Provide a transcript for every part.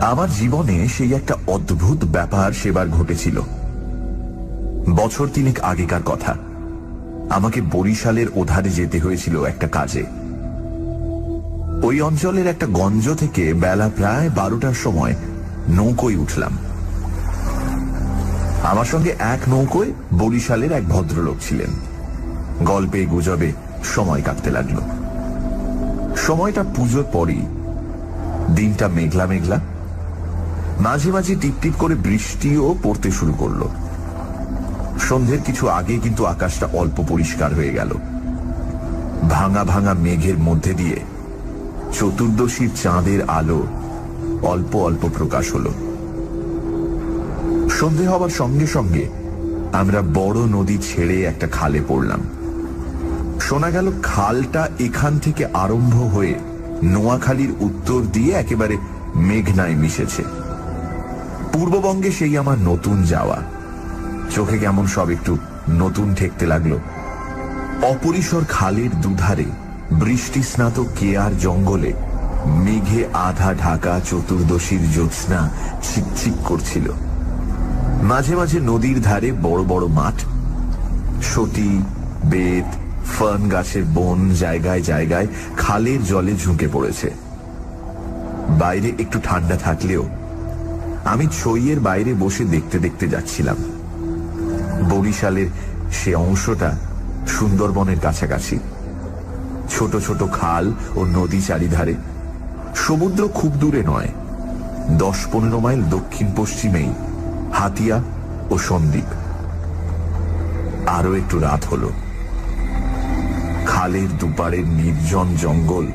আমার জীবনে সেই একটা অদ্ভুত ব্যাপার সেবার ঘটেছিল। বছর 3 আগেকার কথা। আমাকে বরিশালের ওধারে যেতে হয়েছিল একটা কাজে। ওই অঞ্চলের একটা গঞ্জ থেকে বেলা প্রায় 12টার সময় নৌকোয় উঠলাম। আমার সঙ্গে এক নৌকোয় বরিশালের এক ভদ্রলোক ছিলেন। গল্পে গুজবে সময় কাটতে লাগলো। সময়টা পুজোর পরই। দিনটা মেঘলা মেঘলা, মাঝে মাঝে টিপটিপ করে বৃষ্টিও পড়তে শুরু করলো। সন্ধ্যের কিছু আগে কিন্তু আকাশটা অল্প পরিষ্কার হয়ে গেল। ভাঙা ভাঙা মেঘের মধ্যে দিয়ে চতুর্দশীর চাঁদের আলো অল্প অল্প প্রকাশ হলো। সন্ধে হবার সঙ্গে সঙ্গে আমরা বড় নদী ছেড়ে একটা খালে পড়লাম। শোনা গেল খালটা এখান থেকে আরম্ভ হয়ে নোয়াখালীর উত্তর দিয়ে একেবারে মেঘনায় মিশেছে। পূর্ববঙ্গে সেই আমার নতুন যাওয়া। চোখে কেমন সব একটু নতুন ঠেকতে লাগলো। অপরিসর খালের দুধারে বৃষ্টি স্নাত কেয়ার জঙ্গলে মেঘে আধা ঢাকা চতুর্দশীর জ্যোৎস্না ছিকছিক করছিল। মাঝে মাঝে নদীর ধারে বড় বড় মাঠ, সতী, বেত, ফার্ন গাছের বন জায়গায় জায়গায় খালের জলে ঝুঁকে পড়েছে। বাইরে একটু ঠান্ডা থাকলেও আমি ছইয়ের বাইরে বসে দেখতে দেখতে যাচ্ছিলাম। বরিশালের সে অংশটা সুন্দরবনের কাছাকাছি। ছোট ছোট খাল ও নদী চারিধারে। সমুদ্র খুব দূরে নয়, 10-15 মাইল দক্ষিণ পশ্চিমেই হাতিয়া ও সন্দ্বীপ। আরো একটু রাত হলো। খালের দুপারের নির্জন জঙ্গল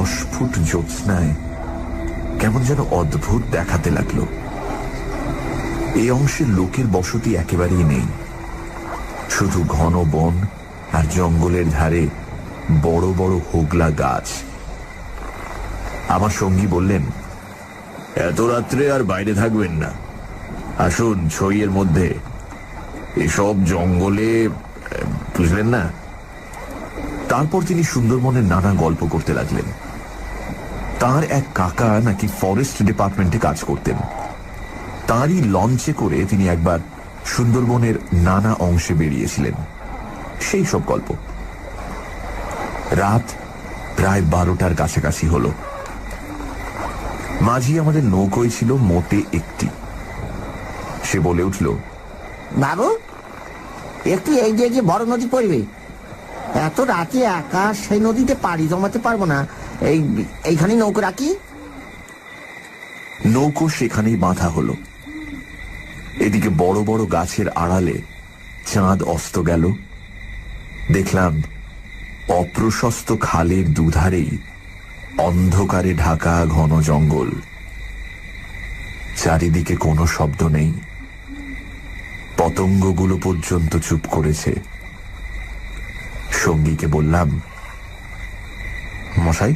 অস্ফুট জ্যোৎস্নায় কেমন যেন অদ্ভুত দেখাতে লাগলো। এই অংশের লোকের বসতি একেবারেই নেই। শুধু ঘন বন আর জঙ্গলের ধারে বড় বড় হোগলা গাছ। আমার সঙ্গী বললেন, এত রাত্রে আর বাইরে থাকবেন না, আসুন ছইয়ের মধ্যে, এসব জঙ্গলে, বুঝলেন না। তারপর তিনি সুন্দরবনের নানা গল্প করতে লাগলেন। তার এক কাকা নাকি ফরেস্ট ডিপার্টমেন্টে কাজ করতেন। তারই লঞ্চে করে তিনি একবার সুন্দরবনের নানা অংশে বেরিয়েছিলেন। সেই সব গল্প। রাত প্রায় 12টার কাছাকাছি হলো। মাঝি আমাদের নৌকোয় ছিল মোটে একটি। সে বলে উঠল, বাবু, একটু এই যে বড় নদী পড়বে, এত রাতে একা সেই নদীতে পাড়ি জমাতে পারবো না, এইখানেই নৌকো রাখি। নৌকো সেখানেই বাঁধা হলো। এদিকে বড় বড় গাছের আড়ালে চাঁদ অস্ত গেল। দেখলাম অপ্রশস্ত খালের দুধারেই অন্ধকারে ঢাকা ঘন জঙ্গল। চারিদিকে কোনো শব্দ নেই। পতঙ্গগুলো পর্যন্ত চুপ করেছে। সঙ্গীকে বললাম, মশাই,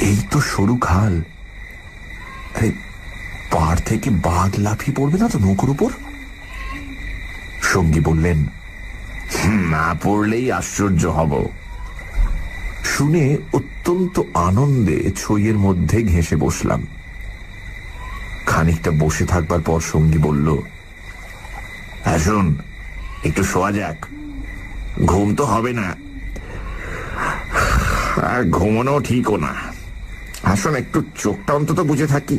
এই তো সরু খাল, আরে পাড় থেকে বাঘ লাফিয়ে পড়বে না তো নৌকোর উপর? সঙ্গী বললেন, না পড়লেই আশ্চর্য হব। শুনে অত্যন্ত আনন্দে ছইয়ের মধ্যে ঘেঁষে বসলাম। খানিকটা বসে থাকবার পর সঙ্গী বলল, আসুন একটু শোয়া যাক, ঘুম তো হবে না, আর ঘুমানো ঠিকও না, আসুন একটু চোখটা অন্তত বুঝে থাকি।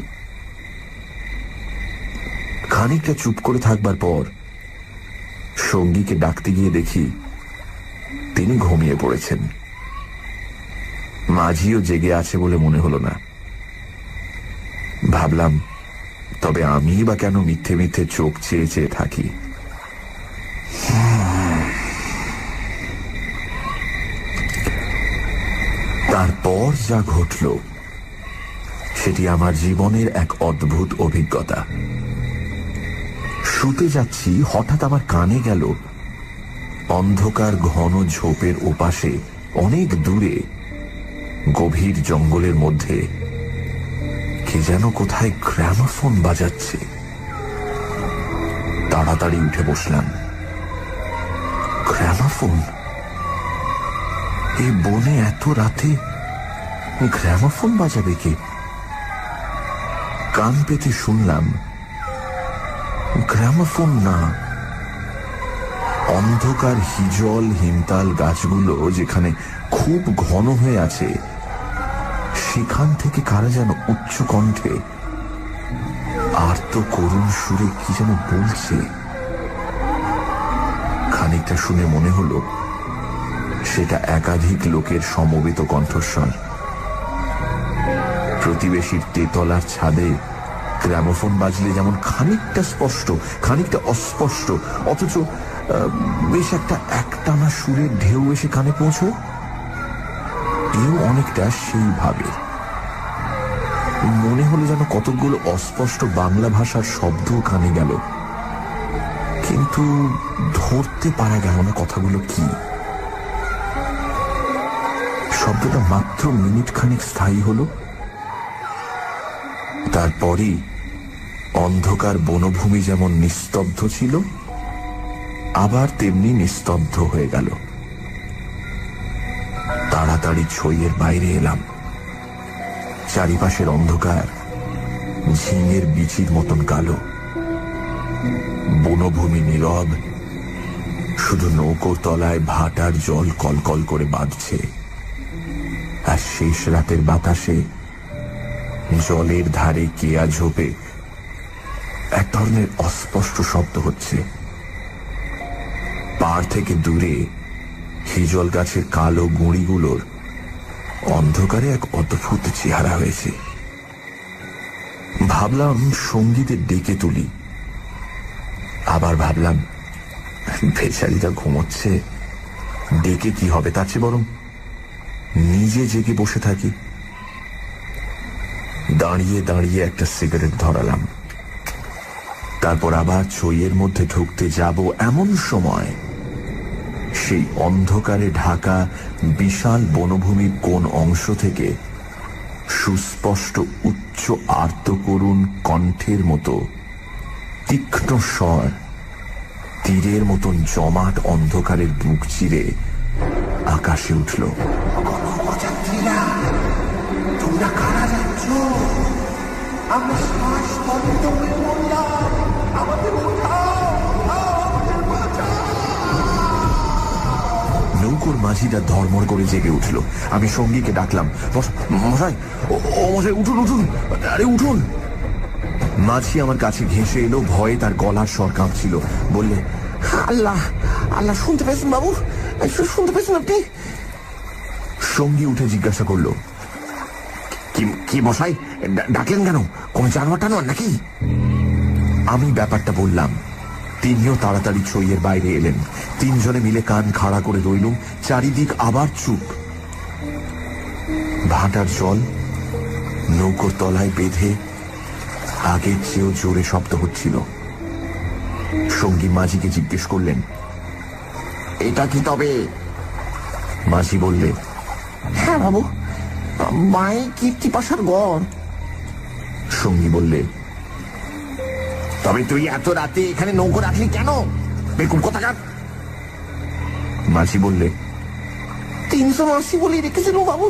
খানিকটা চুপ করে থাকবার পর সঙ্গীকে ডাকতে গিয়ে দেখি তিনি ঘুমিয়ে পড়েছেন। মাঝিও জেগে আছে বলে মনে হলো না। ভাবলাম, তবে আমি বা কেন মিথ্যে মিথ্যে চোখ চেয়ে চেয়ে থাকি। তারপর যা ঘটল সেটি আমার জীবনের এক অদ্ভুত অভিজ্ঞতা। শুতে যাচ্ছি, হঠাৎ আমার কানে গেল অন্ধকার ঘন ঝোপের ওপাশে অনেক দূরে গভীর জঙ্গলের মধ্যে কে যেন কোথায় গ্রামোফোন বাজাচ্ছে। তাড়াতাড়ি উঠে বসলাম। গ্রামোফোন? এই বনে এত রাতে গ্রামোফোন বাজাবে কে? কান পেতে শুনলাম গ্রামোফোন না, অন্ধকার হিজল হিমতাল গাছগুলো যেখানে খুব ঘন হয়ে আছে সেখান থেকে কারা যেন উচ্চ কণ্ঠে আর্ত করুণ সুরে কি যেন বলছে। খানিকটা শুনে মনে হলো সেটা একাধিক লোকের সমবেত কণ্ঠস্বর। প্রতিবেশীর তেতলার ছাদে গ্রামোফোন বাজলে যেমন খানিকটা স্পষ্ট খানিকটা অস্পষ্ট অথচ বেশ একটা একটানা সুরের ঢেউ এসে কানে পৌঁছো, এও অনেকটা সেইভাবে। মনে হলো যেন কতকগুলো অস্পষ্ট বাংলা ভাষার শব্দ কানে গেল, কিন্তু ধরতে পারা গেল না কথাগুলো কি। শব্দটা মাত্র মিনিট খানিক স্থায়ী হলো, তারপরই অন্ধকার বনভূমি যেমন নিস্তব্ধ ছিল আবার তেমনি নিস্তব্ধ হয়ে গেল। তাড়াতাড়ি ছইয়ের বাইরে এলাম। চারিপাশের অন্ধকার ঝিঙের বিচির মতন কালো, বনভূমি নীরব, শুধু নৌকোর তলায় ভাটার জল কলকল করে বাঁধছে, আর শেষ রাতের বাতাসে জলের ধারে কেয়া ঝোপে এক ধরনের অস্পষ্ট শব্দ হচ্ছে। পাড় থেকে দূরে হিজল গাছের কালো গুঁড়িগুলোর অন্ধকারে এক অদ্ভুত চেহারা হয়েছে। ভাবলাম সঙ্গীদের ডেকে তুলি, আবার ভাবলাম বেচারিটা ঘুমোচ্ছে, ডেকে কি হবে, তার চেয়ে বরং নিজে জেগে বসে থাকি। দাঁড়িয়ে দাঁড়িয়ে একটা সিগারেট ধরালাম, তারপর আবার ছইয়ের মধ্যে ঢুকতে যাব এমন সময় সেই অন্ধকারে ঢাকা বিশাল বনভূমির কোন অংশ থেকে সুস্পষ্ট উচ্চ আর্ত করুণ কণ্ঠের মতো তীক্ষ্ণ স্বর তীরের মতন জমাট অন্ধকারের বুক চিরে আকাশে উঠল। তোমরা কারা যাচ্ছ? আমরা শ্বাস বন্ধ হয়ে পড়লাম, আমাদের নৌকোর মাঝিটা ধর্মর করে জেগে উঠল। আমি সঙ্গীকে ডাকলাম, মশাই, ও মশাই, উঠুন উঠুন, আরে উঠুন। মাঝি আমার কাছে ঘেঁষে এলো, ভয়ে তার গলার স্বর কাঁপছিল। বললে, আল্লাহ আল্লাহ, শুনতে পেয়েছেন বাবু? শুনতে পেয়েছেন আপনি? সঙ্গী উঠে জিজ্ঞাসা করলো, কি মশাই, ডাকলেন কেন? কোন জানোয়ার টানোয়ার নাকি? আমি ব্যাপারটা বললাম। তিনিও তাড়াতাড়ি ছইয়ের বাইরে এলেন। তিনজনে মিলে কান খাড়া করে রইলুম। চারিদিক আবার চুপ। ভাটার জল নৌকোর তলায় বেঁধে আগের চেয়েও জোরে শব্দ হচ্ছিল। সঙ্গী মাঝিকে জিজ্ঞেস করলেন, এটা কি তবে? মাঝি বললে, হ্যাঁ বাবু, মাই কীর্তিপাশার গড়। সঙ্গী বললে, তবে তুই এত রাতে এখানে নৌকো রাখলি কেন? বেকুব কোথাকার! মাঝি বললে, 380 বলে রেখেছিল বাবু।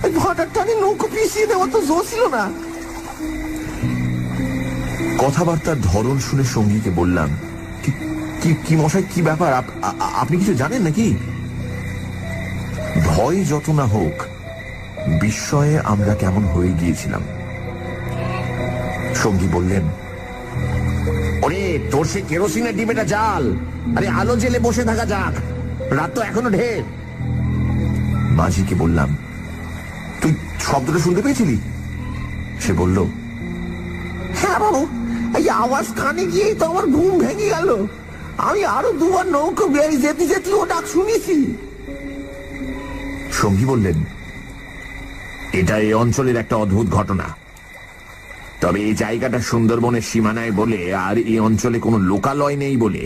ওই ভাটার টানে নৌকো পিছিয়ে দেওয়া তো জো ছিল না। কথাবার্তার ধরন শুনে সঙ্গীকে বললাম, কি মশাই, কি ব্যাপার? আপনি কিছু জানেন নাকি? ভয় যত না হোক, বিস্ময়ে আমরা কেমন হয়ে গিয়েছিলাম। সঙ্গী বললেন, ওরে, তোর সে কেরোসিনের ডিবেটা জাল। আরে আলো জেলে বসে থাকা যাক, রাত তো এখনো ঢের। মাঝিকে বললাম, তুই শব্দটা শুনতে পেয়েছিলি? সে বলল, হ্যাঁ বাবু, এই আওয়াজ কানে গিয়েই তো আমার ঘুম ভেঙে গেল। আমি আরো দুবার নৌকো বেরিয়ে যেতে যেতে ও ডাক শুনেছি। সঙ্গী বললেন, এটা এই অঞ্চলের একটা অদ্ভুত ঘটনা। তবে এই জায়গাটা সুন্দরবনের সীমানায় বলে আর এই অঞ্চলে কোনো লোকালয় নেই বলে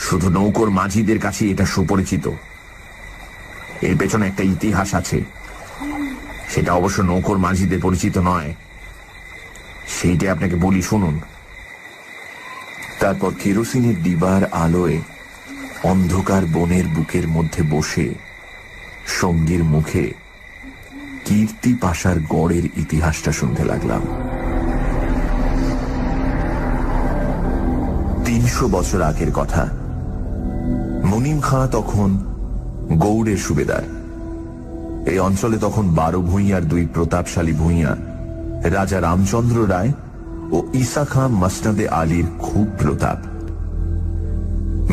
শুধু নৌকোর মাঝিদের কাছে এটা সুপরিচিত। এর পেছনে একটা ইতিহাস আছে, সেটা অবশ্য নৌকোর মাঝিদের পরিচিত নয়। সেইটা আপনাকে বলি, শুনুন। তারপর কেরোসিনের ডিবার আলোয় অন্ধকার বনের বুকের মধ্যে বসে সঙ্গীর মুখে কীর্তি পাশার গড়ের ইতিহাসটা শুনতে লাগলাম। 300 বছর আগের কথা। মুনিম খাঁ তখন গৌড়ের সুবেদার। এই অঞ্চলে তখন 12 ভূঁইয়ার 2 প্রতাপশালী ভূঁইয়া রাজা রামচন্দ্র রায় ও ঈসা খাঁ মসনদে আলীর খুব প্রতাপ।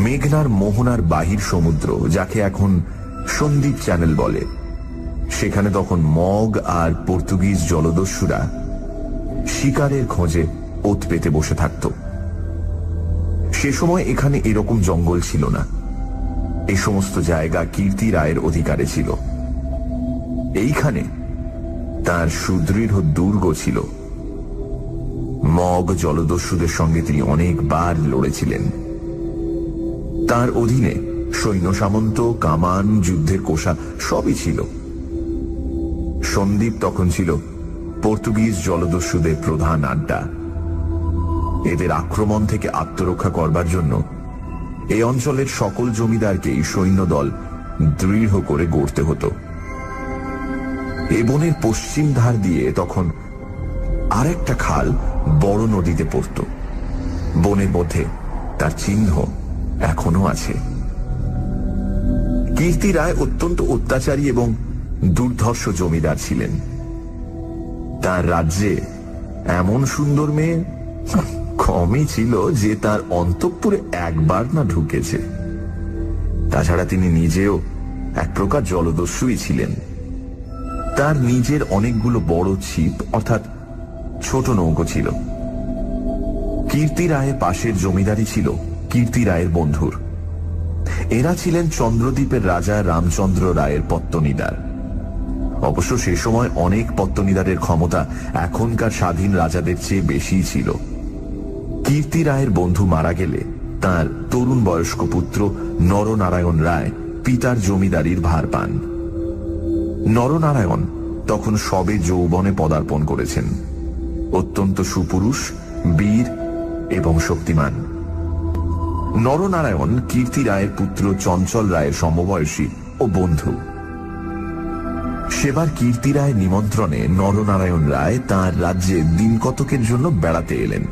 মেঘনার মোহনার বাহির সমুদ্র, যাকে এখন সন্দ্বীপ চ্যানেল বলে, সেখানে তখন মগ আর পর্তুগিজ জলদস্যুরা শিকারের খোঁজে ওত পেতে বসে থাকত। সে সময় এখানে এরকম জঙ্গল ছিল না। এই সমস্ত জায়গা কীর্তি রায়ের অধিকারে ছিল। এইখানে তার সুদৃঢ় দুর্গ ছিল। মগ জলদস্যুদের সঙ্গে তিনি অনেকবার লড়েছিলেন। তার অধীনে সৈন্য সামন্ত, কামান, যুদ্ধের কোষা সবই ছিল। সন্দ্বীপ তখন ছিল পর্তুগিজ জলদস্যুদের প্রধান আড্ডা। এদের আক্রমণ থেকে আত্মরক্ষা করবার জন্য এই অঞ্চলের সকল জমিদারকেই সৈন্যদল দৃঢ় করে গড়তে হতো। এ বনের পশ্চিম ধার দিয়ে তখন আরেকটা খাল বড় নদীতে পড়ত। বনের মধ্যে তার চিহ্ন এখনো আছে। কীর্তি রায় অত্যন্ত অত্যাচারী এবং দুর্ধর্ষ জমিদার ছিলেন। তার রাজ্যে এমন সুন্দর মেয়ে কমই ছিল যে তার অন্তঃপুরে একবার না ঢুকেছে। তাছাড়া তিনি নিজেও এক প্রকার জলদস্যুই ছিলেন। তার নিজের অনেকগুলো বড় ছিপ অর্থাৎ ছোট নৌকো ছিল। কীর্তি রায়ের পাশের জমিদারি ছিল কীর্তি রায়ের বন্ধুর। এরা ছিলেন চন্দ্রদ্বীপের রাজা রামচন্দ্র রায়ের পত্তনিদার। অবশ্য সে সময় অনেক পত্তনিদারের ক্ষমতা এখনকার স্বাধীন রাজাদের চেয়ে বেশি ছিল। কীর্তি রায়ের বন্ধু মারা গেলে তার তরুণ বয়স্ক পুত্র নরনারায়ণ রায় পিতার জমিদারির ভার পান। নরনারায়ণ তখন সবে যৌবনে পদার্পণ করেছেন। অত্যন্ত সুপুরুষ, বীর এবং শক্তিমান। নরনারায়ণ কীর্তি রায়ের পুত্র চঞ্চল রায়ের সমবয়সী ও বন্ধু। সেবার কীর্তি রায়ের নিমন্ত্রণে নরনারায়ণ রায় তাঁর রাজ্যে দিন কতকের জন্য বেড়াতে এলেন।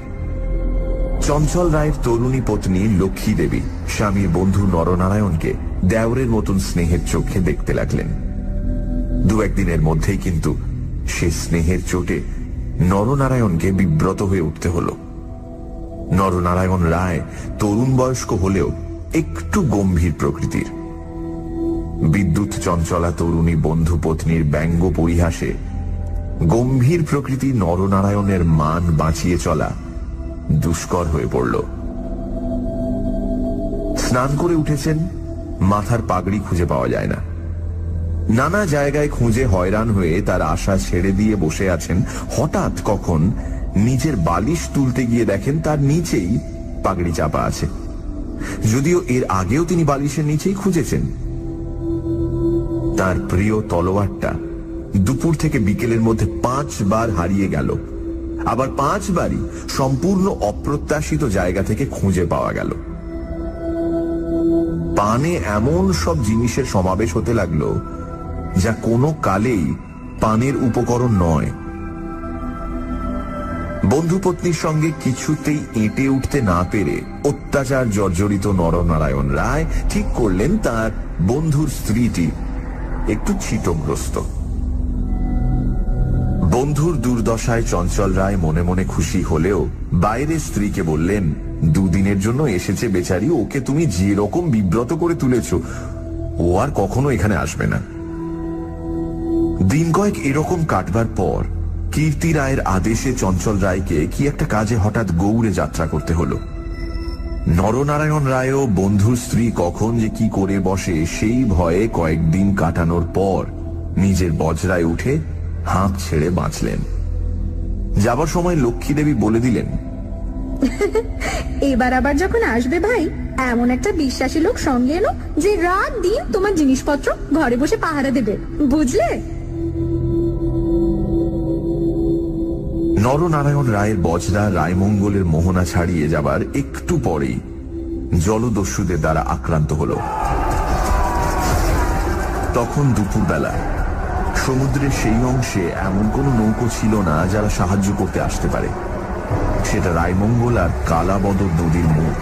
চঞ্চল রায়ের তরুণী পত্নী লক্ষ্মী দেবী স্বামীর বন্ধু নরনারায়ণকে দেওরের মতন স্নেহের চোখে দেখতে লাগলেন। 2-1 দিনের মধ্যেই কিন্তু সে স্নেহের চোটে নরনারায়ণকে বিব্রত হয়ে উঠতে হল। নরনারায়ণ রায় তরুণ বয়স্ক হলেও একটু গম্ভীর প্রকৃতির। বিদ্যুৎ চঞ্চলা তরুণী বন্ধু পত্নীর ব্যঙ্গ পরিহাসে গম্ভীর প্রকৃতি নরনারায়ণের মান বাঁচিয়ে চলা দুষ্কর হয়ে পড়ল। স্নান করে উঠেছেন, মাথার পাগড়ি খুঁজে পাওয়া যায় না। নানা জায়গায় খুঁজে হয়রান হয়ে তার আশা ছেড়ে দিয়ে বসে আছেন। হঠাৎ কখন নিজের বালিশ তুলতে গিয়ে দেখেন তার নিচেই পাগড়ি চাপা আছে, যদিও এর আগেও তিনি বালিশের নিচেই খুঁজেছেন। তার প্রিয় তলোয়ারটা দুপুর থেকে বিকেলের মধ্যে 5 বার হারিয়ে গেল। আবার 5 বারই সম্পূর্ণ অপ্রত্যাশিত জায়গা থেকে খুঁজে পাওয়া গেল। পানে এমন সব জিনিসের সমাবেশ হতে লাগলো যা কোনো কালেই পানের উপকরণ নয়। বন্ধু পত্নীর সঙ্গে কিছুতেই এঁটে উঠতে না পেরে অত্যাচার জর্জরিত নরনারায়ণ রায় ঠিক করলেন তার বন্ধুর স্ত্রীটি একটু ছিটগ্রস্ত। বন্ধুর দুর্দশায় চঞ্চল রায় মনে মনে খুশি হলেও বাইরে স্ত্রীকে বললেন, 2 দিনের জন্য এসেছে বেচারি, ওকে তুমি যে রকম বিব্রত করে তুলেছ ও আর কখনো এখানে আসবে না। দিন কয়েক এরকম কাটবার পর কীর্তি রায়ের আদেশে চঞ্চল রায়কে কি একটা কাজে হঠাৎ গৌড়ে যাত্রা করতে হলো। নরনারায়ণ রায়ও বন্ধুর স্ত্রী কখন যে কি করে বসে সেই ভয়ে কয়েকদিন কাটানোর পর নিজের বজরায় উঠে হাঁপ ছেড়ে বাঁচলেন। যাবার সময় লক্ষ্মী দেবী বলে দিলেন, এবার আবার যখন আসবে ভাই, এমন একটা বিশ্বাসী লোক সঙ্গে এনো যে রাত দিন তোমার জিনিসপত্র ঘরে বসে পাহারা দেবে, বুঝলে? নরনারায়ণ রায়ের বজরা রায়মঙ্গলের মোহনা ছাড়িয়ে যাবার একটু পরেই জলদস্যুদের দ্বারা আক্রান্ত হল। তখন দুপুরবেলা সমুদ্রের সেই অংশে এমন কোনো নৌকো ছিল না যারা সাহায্য করতে আসতে পারে। সেটা রায়মঙ্গল আর কালাবদর নদীর মুখ।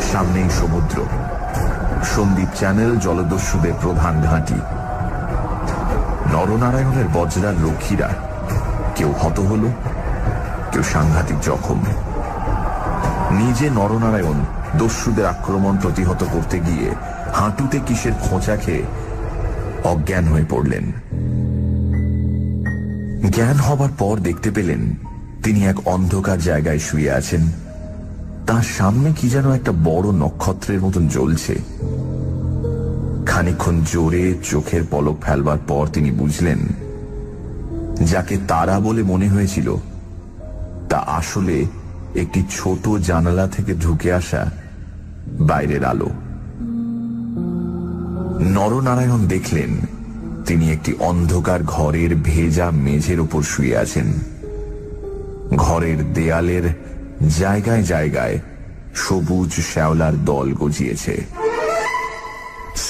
সামনেই সমুদ্র। সন্দ্বীপ চ্যানেল জলদস্যুদের প্রধান ঘাঁটি। নরনারায়ণের বজ্রার রক্ষীরা কেউ হত হল, কেউ সাংঘাতিক জখম। নিজে নরনারায়ণ দস্যুদের আক্রমণ প্রতিহত করতে গিয়ে হাঁটুতে কিসের খোঁচা খেয়ে অজ্ঞান হয়ে পড়লেন। জ্ঞান হবার পর দেখতে পেলেন তিনি এক অন্ধকার জায়গায় শুয়ে আছেন। তার সামনে কি যেন একটা বড় নক্ষত্রের মতন জ্বলছে। খানিকক্ষণ জোরে চোখের পলক ফেলবার পর তিনি বুঝলেন যাকে তারা বলে মনে হয়েছিল তা আসলে একটি ছোট জানালা থেকে ঢুকে আসা বাইরের আলো। নরনারায়ণ দেখলেন তিনি একটি অন্ধকার ঘরের ভেজা মেঝের উপর শুয়ে আছেন। ঘরের দেয়ালের জায়গায় জায়গায় সবুজ শ্যাওলার দল গজিয়েছে।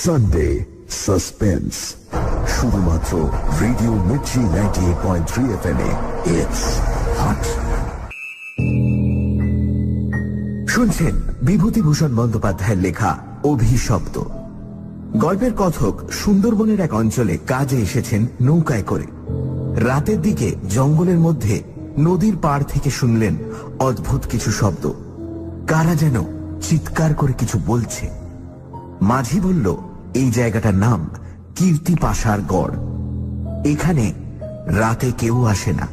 সানডে সাসপেন্স শুধুমাত্র radio Mirchi 98.3 FM A. It's hot. শুনছেন বিভূতিভূষণ বন্দ্যোপাধ্যায়ের লেখা অভিশপ্ত। গল্পের কথক সুন্দরবনের এক অঞ্চলে কাজে এসেছেন নৌকায় করে। রাতের দিকে জঙ্গলের মধ্যে নদীর পাড় থেকে শুনলেন অদ্ভুত কিছু শব্দ। কারা যেন চিৎকার করে কিছু বলছে। মাঝি বলল এই জায়গাটার নাম কীর্তি পাশার গড়। এখানে রাতে কেউ আসে না।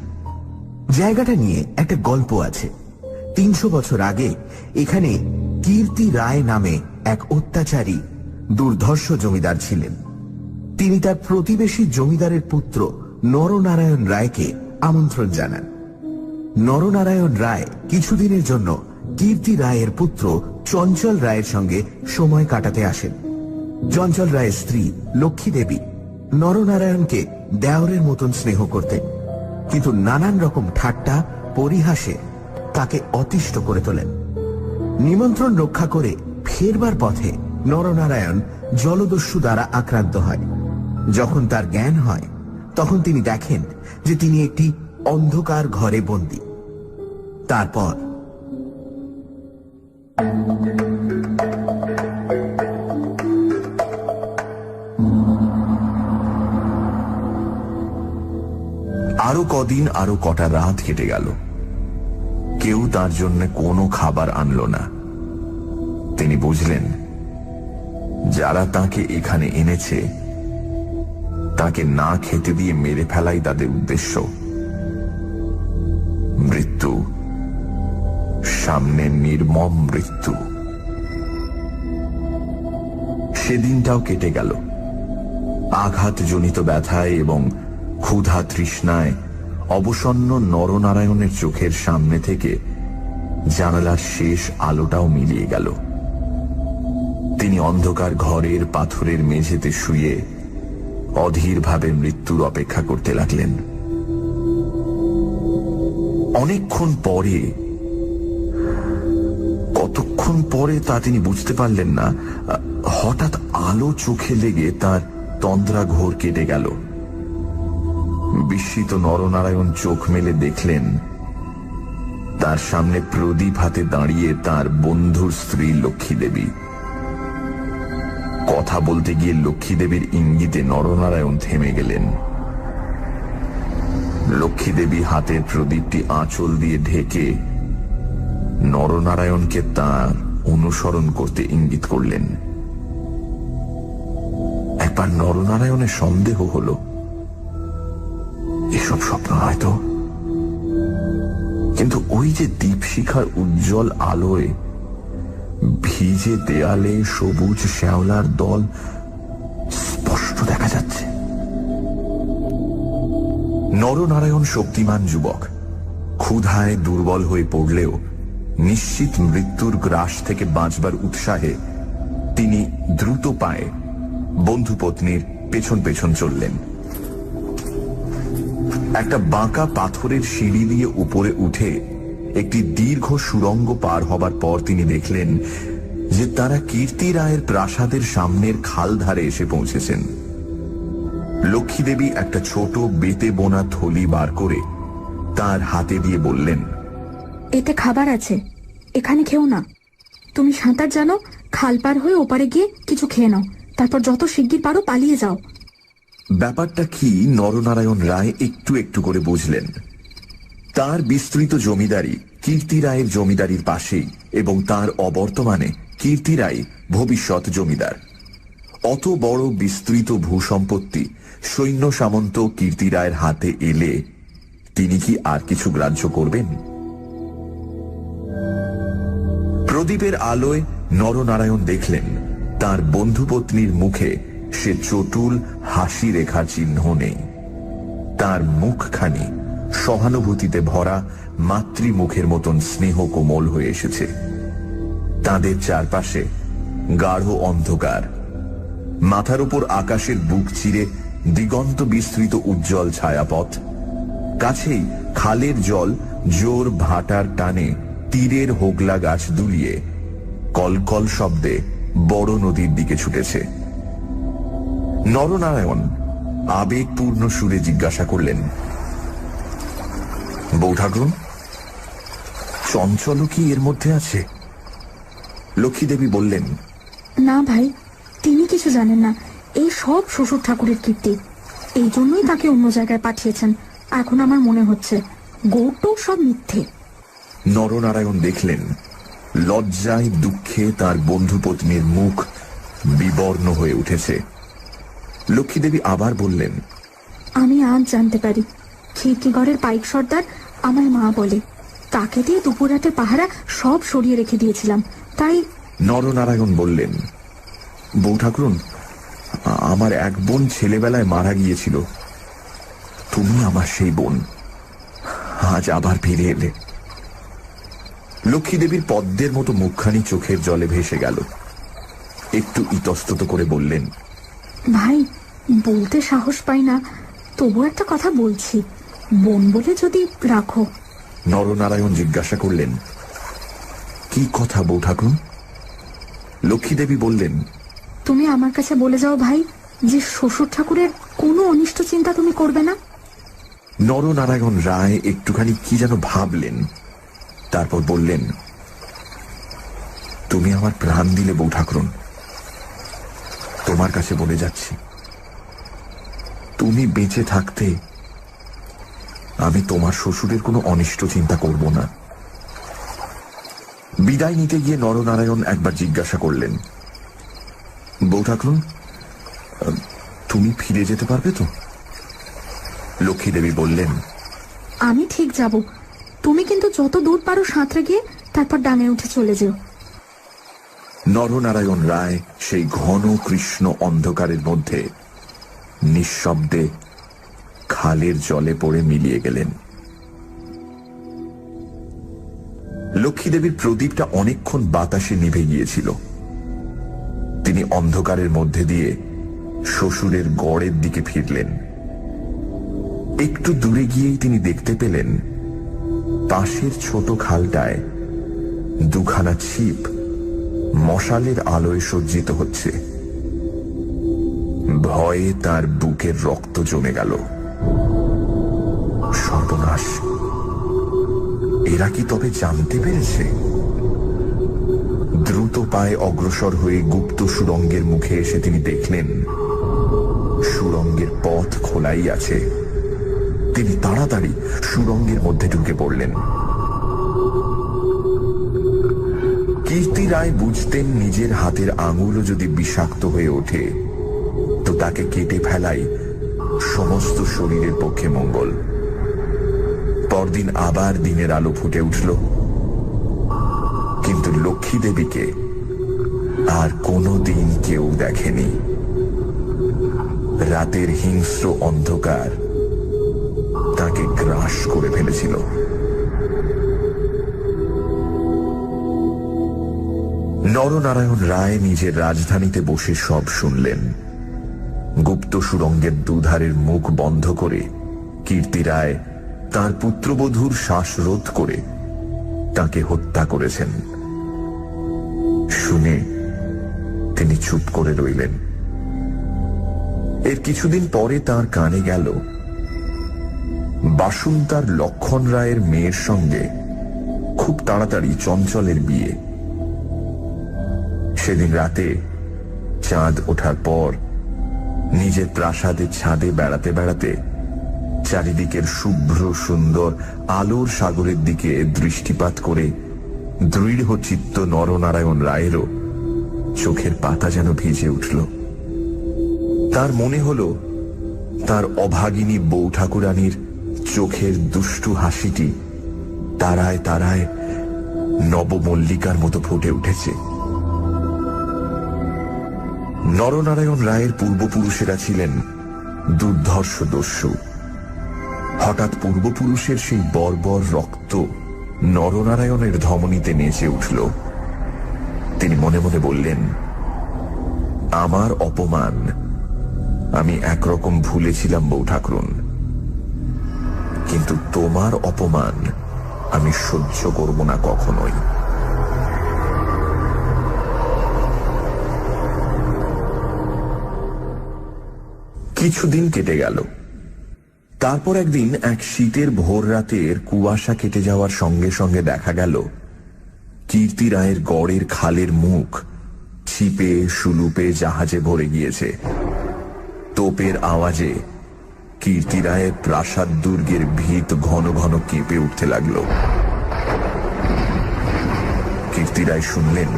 জায়গাটা নিয়ে একটা গল্প আছে। 300 বছর আগে এখানে কীর্তি রায় নামে এক অত্যাচারী দুর্ধর্ষ জমিদার ছিলেন। তিনি তার প্রতিবেশী জমিদারের পুত্র নরনারায়ণ রায়কে আমন্ত্রণ জানান। নরনারায়ণ রায় কিছুদিনের জন্য কীর্তি রায়ের পুত্র চঞ্চল রায়ের সঙ্গে সময় কাটাতে আসেন। চঞ্চল রায়ের স্ত্রী লক্ষ্মী দেবী নরনারায়ণকে দেওরের মতন স্নেহ করতেন, কিন্তু নানান রকম ঠাট্টা পরিহাসে তাকে অতিষ্ঠ করে তোলেন। নিমন্ত্রণ রক্ষা করে ফেরবার পথে নরনারায়ণ জলদস্যু দ্বারা আক্রান্ত হয়। যখন তার জ্ঞান হয় তখন তিনি দেখেন যে তিনি একটি অন্ধকার ঘরে বন্দী। তারপর আরো কদিন, আরো কটা রাত কেটে গেল। কেউ তার জন্য কোনো খাবার আনলো না। তিনি বুঝলেন যারা তাকে এখানে এনেছে তাকে না খেতে দিয়ে মেরে ফেলাই তাদের উদ্দেশ্য। মৃত্যু, সামনে নির্মম মৃত্যু। সেদিনটাও কেটে গেল। আঘাতজনিত ব্যথায় এবং ক্ষুধা তৃষ্ণায় অবসন্ন নরনারায়ণের চোখের সামনে থেকে জানালার শেষ আলোটাও মিলিয়ে গেল। তিনি অন্ধকার ঘরের পাথরের মেঝেতে শুয়ে অধীরভাবে মৃত্যুর অপেক্ষা করতে লাগলেন। অনেকক্ষণ পরে, কতক্ষণ পরে তা তিনি বুঝতে পারলেন না, হঠাৎ আলো চোখে লেগে তার তন্দ্রা ঘোর কেটে গেল। বিস্মিত নরনারায়ণ চোখ মেলে দেখলেন তার সামনে প্রদীপ হাতে দাঁড়িয়ে তার বন্ধুর স্ত্রী লক্ষ্মী দেবী। কথা বলতে গিয়ে লক্ষ্মী দেবীর ইঙ্গিতে নরনারায়ণ থেমে গেলেন। লক্ষ্মী দেবী হাতের প্রদীপটি আঁচল দিয়ে ঢেকে নরনারায়ণকে তার অনুসরণ করতে ইঙ্গিত করলেন। একবার নরনারায়ণের সন্দেহ হল এসব স্বপ্ন হয়তো, কিন্তু ওই যে দীপশিখার উজ্জ্বল আলোয় ভিজে দেয়ালে সবুজ শ্যাওলার দল স্পষ্ট দেখা যাচ্ছে। নরনারায়ণ শক্তিমান যুবক, ক্ষুধায় দুর্বল হয়ে পড়লেও নিশ্চিত মৃত্যুর গ্রাস থেকে বাঁচবার উৎসাহে তিনি দ্রুত পায়ে বন্ধু পত্নীর পেছন পেছন চললেন। একটা বাঁকা পাথরের সিঁড়ি দিয়ে উপরে উঠে একটি দীর্ঘ সুড়ঙ্গ পার হবার পর তিনি দেখলেন যে তারা কীর্তি রায়ের প্রাসাদের সামনের খাল ধারে এসে পৌঁছেছেন। লক্ষ্মী দেবী একটা ছোট বেতে বোনা থলি বার করে তার হাতে দিয়ে বললেন, এতে খাবার আছে, এখানে খেও না। তুমি সাঁতার জানো, খাল পার হয়ে ওপারে গিয়ে কিছু খেয়ে নাও, তারপর যত শিগগির পারো পালিয়ে যাও। ব্যাপারটা কি নরনারায়ণ রায় একটু একটু করে বুঝলেন। তার বিস্তৃত জমিদারি কীর্তি রায়ের জমিদারির পাশেই, এবং তার অবর্তমানে কীর্তি রায় ভবিষ্যৎ জমিদার। অত বড় বিস্তৃত ভূসম্পত্তি সৈন্য সামন্ত কীর্তি রায়ের হাতে এলে তিনি কি আর কিছু গ্রাহ্য করবেন? প্রদীপের আলোয় নরনারায়ণ দেখলেন তার বন্ধুপত্নীর মুখে সে চটুল হাসি রেখার চিহ্ন নেই। তার মুখখানি সহানুভূতিতে ভরা মাতৃমুখের মতন স্নেহ কোমল হয়ে এসেছে। তাদের চারপাশে গাঢ় অন্ধকার, মাথার উপর আকাশের বুক চিরে দিগন্ত বিস্তৃত উজ্জ্বল ছায়াপথ, কাছেই খালের জল জোর ভাটার টানে তীরের হোগলা গাছ দুলিয়ে কলকল শব্দে বড় নদীর দিকে ছুটেছে। নরনারায়ণ আবেগপূর্ণ সুরে জিজ্ঞাসা করলেন, বৌঠাকুর, চঞ্চল কি এর মধ্যে আছে? লক্ষ্মীদেবী বললেন, না ভাই, তিনি কিছু জানেন না। এই সব শ্বশুর ঠাকুরের কীর্তি। এই জন্যই তাকে অন্য জায়গায় পাঠিয়েছেন। এখন আমার মনে হচ্ছে গৌটো সব মিথ্যে। নরনারায়ণ দেখলেন লজ্জায় দুঃখে তার বন্ধুপত্নীর মুখ বিবর্ণ হয়ে উঠেছে। লক্ষ্মীদেবী আবার বললেন, আমি আজ জানতে পারি খিড়কিগড়ের পাইক সর্দার আমায় মা বলে। তাকে দিয়ে দুপুররাতে পাহারা সব সরিয়ে রেখে দিয়েছিলাম, তাই। নরনারায়ণ বললেন, বৌঠাকুরুন, আমার এক বোন ছেলেবেলায় মারা গিয়েছিল। তুমি আমার সেই বোন, আজ আবার ফিরে এলে। লক্ষ্মীদেবীর পদ্মের মতো মুখখানি চোখের জলে ভেসে গেল। একটু ইতস্তত করে বললেন, ভাই, বলতে সাহস পাই না, তবু একটা কথা বলছি, বোন বলে যদি রাখো। নরনারায়ণ জিজ্ঞাসা করলেন, কি কথা বৌঠাকুর? লক্ষ্মীদেবী বললেন, তুমি আমার কাছে বলে যাও ভাই যে শ্বশুর ঠাকুরের কোনো অনিষ্ট চিন্তা তুমি করবে না। নরনারায়ণ রায় একটুখানি কি যেন ভাবলেন, তারপর বললেন, তুমি আমার প্রাণ দিলে বৌঠাকুরুন, তোমার কাছে বলে যাচ্ছি, তুমি বেঁচে থাকতে আমি তোমার শ্বশুরের কোনো অনিষ্ট চিন্তা করব না। বিদায় নিতে গিয়ে নরনারায়ণ একবার জিজ্ঞাসা করলেন, বৌঠাকুরুন, তুমি ফিরে যেতে পারবে তো? লক্ষ্মীদেবী বললেন, আমি ঠিক যাব, তুমি কিন্তু যত দূর পারো সাঁতরে গিয়ে তারপর ডাঙে উঠে চলে যেও। নরনারায়ণ রায় সেই ঘন কৃষ্ণ অন্ধকারের মধ্যে নিঃশব্দে খালের জলে পড়ে মিলিয়ে গেলেন। লক্ষ্মীদেবীর প্রদীপটা অনেকক্ষণ বাতাসে নিভে গিয়েছিল। তিনি অন্ধকারের মধ্যে দিয়ে শ্বশুরের গড়ের দিকে ফিরলেন। একটু দূরে গিয়েই তিনি দেখতে পেলেন পাশের ছোট খালটায় দুখানা ছিপ মশালের আলোয় সজ্জিত হচ্ছে। ভয়ে তার বুকের রক্ত জমে গেল। সর্বনাশ! এরা কি তবে জানতে পেরেছে? দ্রুত পায়ে অগ্রসর হয়ে গুপ্ত সুড়ঙ্গের মুখে এসে তিনি দেখলেন সুড়ঙ্গের পথ খোলাই আছে। তিনি তাড়াতাড়ি সুড়ঙ্গের মধ্যে ঢুকে পড়লেন। কীর্তি রায় বুঝতেন নিজের হাতের আঙুলও যদি বিষাক্ত হয়ে ওঠে তো তাকে কেটে ফেলাই সমস্ত শরীরের পক্ষে মঙ্গল। পরদিন আবার দিনের আলো ফুটে উঠল, কিন্তু লক্ষ্মী দেবীকে আর কোনো দিন কেউ দেখেনি। রাতের হিংস্র অন্ধকার তাকে গ্রাস করে ফেলেছিল। নরনারায়ণ রায় নিজের রাজধানীতে বসে সব শুনলেন। গুপ্ত সুড়ঙ্গের দুধারের মুখ বন্ধ করে কীর্তি রায় তাঁর পুত্রবধূর শ্বাসরোধ করে তাকে হত্যা করেছেন। শুনে তিনি চুপ করে রইলেন। এর কিছুদিন পরে তার কানে গেল বাসুন্তার লক্ষণ রায়ের মেয়ের সঙ্গে খুব তাড়াতাড়ি চঞ্চলের বিয়ে। সেদিন রাতে চাঁদ ওঠার পর নিজের প্রাসাদের ছাদে বেড়াতে বেড়াতে চারিদিকের শুভ্র সুন্দর আলোর সাগরের দিকে দৃষ্টিপাত করে দৃঢ় চিত্ত নরনারায়ণ রায়েরও চোখের পাতা যেন ভিজে উঠল। তার মনে হল তার অভাগিনী বউ ঠাকুরানীর চোখের দুষ্টু হাসিটি তারায় তারায় নবমল্লিকার মতো ফুটে উঠেছে। নরনারায়ণ রায়ের পূর্বপুরুষেরা ছিলেন দুর্ধর্ষ দস্যু। হঠাৎ পূর্বপুরুষের সেই বর্বর রক্ত নরনারায়ণের ধমনীতে নেচে উঠল। তিনি মনে মনে বললেন, আমার অপমান আমি একরকম ভুলেছিলাম বউ ঠাকুরুন, কিন্তু তোমার অপমান আমি সহ্য করব না কখনোই। কিছুদিন কেটে গেল। তারপর একদিন এক শীতের ভোর রাতের কুয়াশা কেটে যাওয়ার সঙ্গে সঙ্গে দেখা গেল কীর্তি রায়ের গড়ের খালের মুখ ছিপে সুলুপে জাহাজে ভরে গিয়েছে। তোপের আওয়াজে কীর্তি রায়ের প্রাসাদ দুর্গের ভিত ঘন ঘন কেঁপে উঠতে লাগল। কীর্তি রায় শুনলেন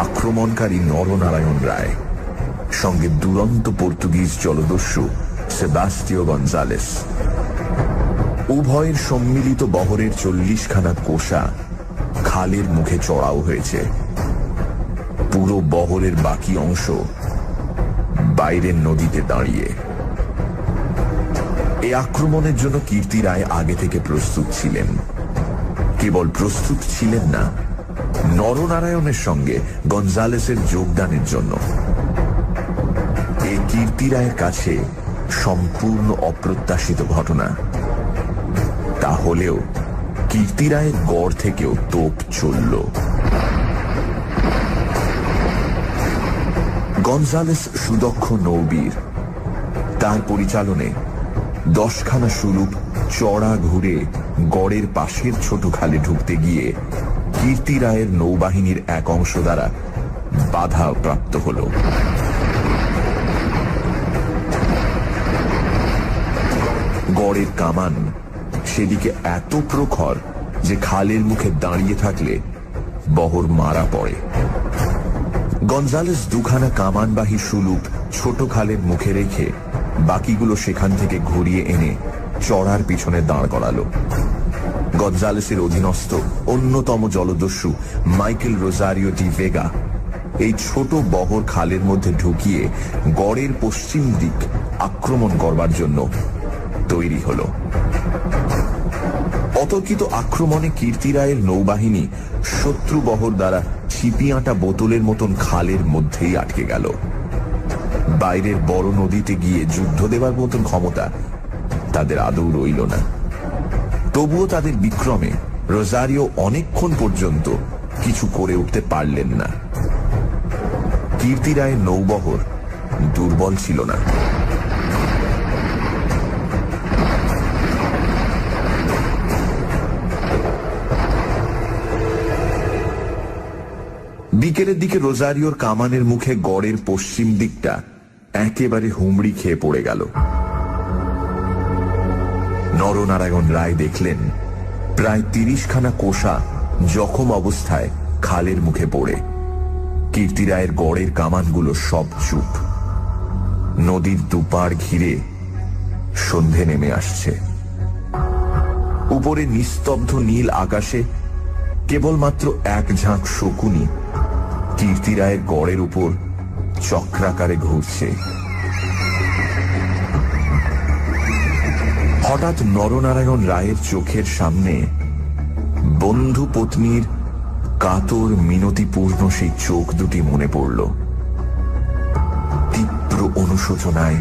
আক্রমণকারী নরনারায়ণ রায়, সঙ্গে দুরন্ত পর্তুগিজ জলদস্যু সেবাস্টিও গঞ্জালেস। উভয়ের সম্মিলিত বহরের 40খানা কোষা খালের মুখে চড়াও হয়েছে। পুরো বহরের বাকি অংশ বাইরের নদীতে দাঁড়িয়ে। এই আক্রমণের জন্য কীর্তি রায় আগে থেকে প্রস্তুত ছিলেন। কেবল প্রস্তুত ছিলেন না, নরনারায়ণের সঙ্গে গঞ্জালেসের যোগদানের জন্য। এই কীর্তি রায়ের কাছে সম্পূর্ণ অপ্রত্যাশিত ঘটনা। তাহলেও কীর্তি রায়ের গড় থেকেও তোপ চলল। গঞ্জালেস সুদক্ষ নৌবীর। তার পরিচালনে 10খানা সুলুপ চড়া ঘুরে গড়ের পাশের ছোট খালে ঢুকতে গিয়ে কীর্তি রায়ের নৌবাহিনীর এক অংশ দ্বারা বাধা প্রাপ্ত হল। গড়ের কামান সেদিকে এত প্রখর যে খালের মুখে দাঁড়িয়ে থাকলে বহর মারা পড়ে। গঞ্জালেস 2খানা কামানবাহী সুলুপ ছোট খালের মুখে রেখে বাকিগুলো সেখান থেকে ঘুরিয়ে এনে চড়ার পিছনে দাঁড় করালো। গঞ্জালেসের অধীনস্থ অন্যতম জলদস্যু মাইকেল রোজারিও ডি ভেগা এই ছোট বহর খালের মধ্যে ঢুকিয়ে গড়ের পশ্চিম দিক আক্রমণ করবার জন্য তৈরি হল। অতর্কিত আক্রমণে কীর্তি রায়ের নৌবাহিনী শত্রু বহর দ্বারা ছিপিয়াঁটা বোতলের মতন খালের মধ্যেই আটকে গেল। বাইরের বড় নদীতে গিয়ে যুদ্ধ দেবার মতন ক্ষমতা তাদের আদৌ রইল না। তবুও তাদের বিক্রমে রোজারিও অনেকক্ষণ পর্যন্ত কিছু করে উঠতে পারলেন না। কীর্তি রায়ের নৌবহর দুর্বল ছিল না। বিকেলের দিকে রোজারিওর কামানের মুখে গড়ের পশ্চিম দিকটা একেবারে হুমড়ি খেয়ে পড়ে গেল। নরনারায়ণ রায় দেখলেন প্রায় 30খানা কোষা জখম অবস্থায় খালের মুখে পড়ে। কীর্তি রায়ের গড়ের কামানগুলো সব চুপ। নদীর দুপাড় ঘিরে সন্ধে নেমে আসছে। উপরে নিস্তব্ধ নীল আকাশে কেবলমাত্র এক ঝাঁক শকুনি কীর্তি রায়ের গড়ের উপর চক্রাকারে ঘুরছে। হঠাৎ নরনারায়ণ রায়ের চোখের সামনে বন্ধু পত্নীর কাতর মিনতিপূর্ণ সেই চোখ দুটি মনে পড়ল। তীব্র অনুশোচনায়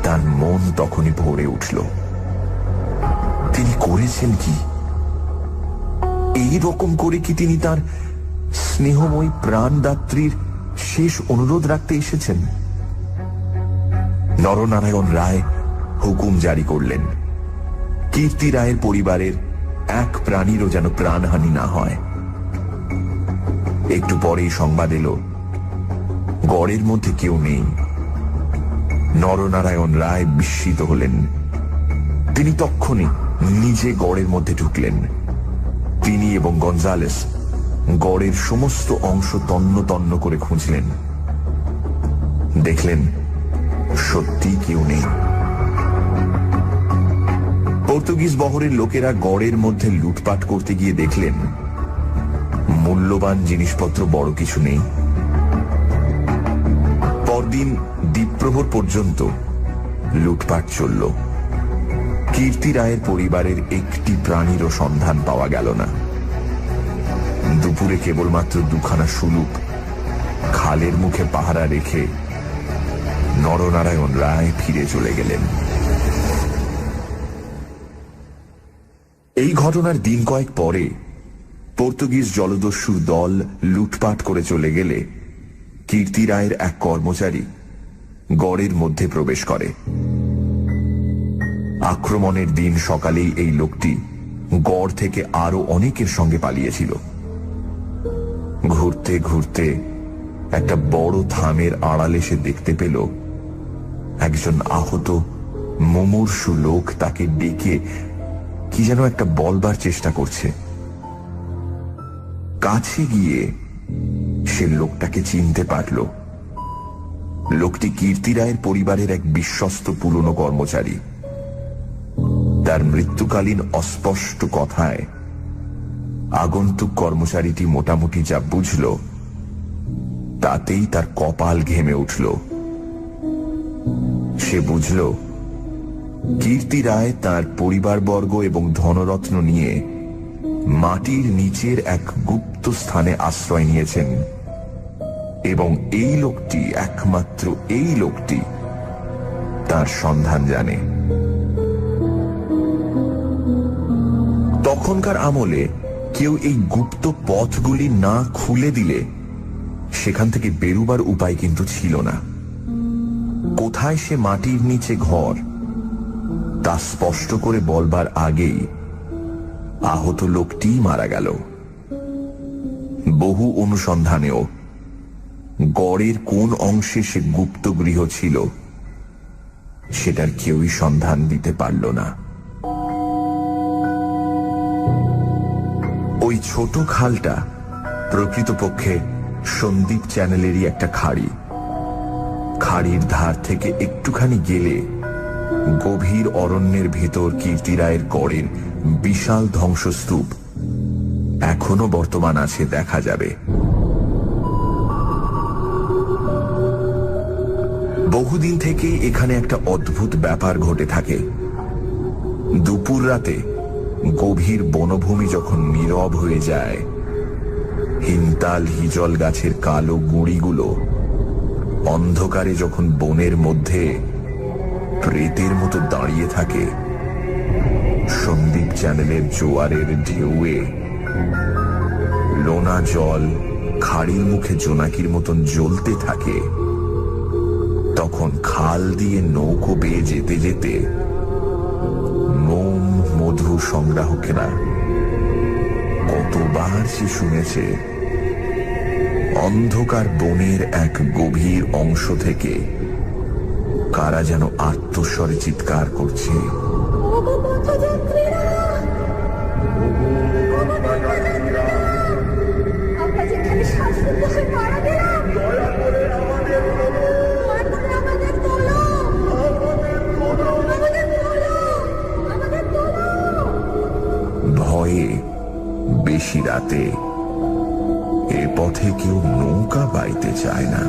তার মন তখনই ভরে উঠল। তিনি করেছেন কি? এই রকম করে কি তিনি তার স্নেহময়ী প্রাণদাত্রীর শেষ অনুরোধ রাখতে এসেছেন? নরনারায়ণ রায় হুকুম জারি করলেন, কীর্তি রায়ের পরিবারের এক প্রাণীরও যেন প্রাণহানি না হয়। একটু পরেই সংবাদ এলো গড়ের মধ্যে কেউ নেই। নরনারায়ণ রায় বিস্মিত হলেন। তিনি তক্ষুনি নিজে গড়ের মধ্যে ঢুকলেন। তিনি এবং গঞ্জালেস গড়ের সমস্ত অংশ তন্ন তন্ন করে খুঁজলেন। দেখলেন সত্যি কেউ নেই। পর্তুগিজ বহরের লোকেরা গড়ের মধ্যে লুটপাট করতে গিয়ে দেখলেন মূল্যবান জিনিসপত্র বড় কিছু নেই। পরদিন দ্বীপ্রহর পর্যন্ত লুটপাট চলল। কীর্তি রায়ের পরিবারের একটি প্রাণীরও সন্ধান পাওয়া গেল না। দুপুরে কেবলমাত্র দুখানা সুলুক খালের মুখে পাহারা রেখে নরনারায়ণ রায় ফিরে চলে গেলেন। এই ঘটনার দিন কয়েক পরে পর্তুগিজ জলদস্যুর দল লুটপাট করে চলে গেলে কীর্তি রায়ের এক কর্মচারী গড়ের মধ্যে প্রবেশ করে। আক্রমণের দিন সকালেই এই লোকটি গড় থেকে আরো অনেকের সঙ্গে পালিয়েছিল। ঘুরতে ঘুরতে একটা বড় থামের আড়ালে সে দেখতে পেল একজন আহত মুমূর্ষু লোক তাকে ডেকে কি যেন একটা বলবার চেষ্টা করছে। কাছে গিয়ে সে লোকটাকে চিনতে পারল। লোকটি কীর্তি রায়ের পরিবারের এক বিশ্বস্ত পুরনো কর্মচারী। তার মৃত্যুকালীন অস্পষ্ট কথায় আগন্তুক কর্মচারীটি মোটামুটি যা বুঝল তাতেই তার কপাল ঘেমে উঠল। সে বুঝল কীর্তি রায় তার পরিবারবর্গ এবং ধনরত্ন নিয়ে মাটির নিচের এক গুপ্ত স্থানে আশ্রয় নিয়েছেন এবং এই লোকটি, একমাত্র এই লোকটি তার সন্ধান জানে। তখনকার আমলে কেউ এই গুপ্ত পথগুলি না খুলে দিলে সেখান থেকে বেরুবার উপায় কিন্তু ছিল না। কোথায় সে মাটির নিচে ঘর তা স্পষ্ট করে বলবার আগেই আহত লোকটি মারা গেল। বহু অনুসন্ধানেও গড়ের কোন অংশে সে গুপ্ত গৃহ ছিল সেটার কেউই সন্ধান দিতে পারল না। ওই ছোট খালটা প্রকৃতপক্ষে সন্দীপ চ্যানেলেরই একটা খাড়ি। খাড়ির ধার থেকে একটুখানি গেলে গভীর অরণ্যের ভেতর কীর্তি রায়ের গড়ের বিশাল ধ্বংসস্তূপ এখনো বর্তমান আছে, দেখা যাবে। বহুদিন থেকে এখানে একটা অদ্ভুত ব্যাপার ঘটে থাকে। দুপুর রাতে গভীর বনভূমি যখন নীরব হয়ে যায়, হিমতাল হিজল গাছের কালো গুঁড়িগুলো অন্ধকারে যখন বনের মধ্যে প্রেতের মতো দাঁড়িয়ে থাকে, সন্দীপ চ্যানেলের জোয়ারের ঢেউয়ে লোনা জল খাড়ির মুখে জোনাকির মতন জ্বলতে থাকে, তখন খাল দিয়ে নৌকো বেয়ে যেতে যেতে মোম মধু সংগ্রাহকেরা কতবার সে শুনেছে অন্ধকার বনের এক গভীর অংশ থেকে কারা যেন আত্মস্বরে চিৎকার করছে, ভয়ে বেশি রাতে এ পথে কেউ নৌকা বাইতে চায় না।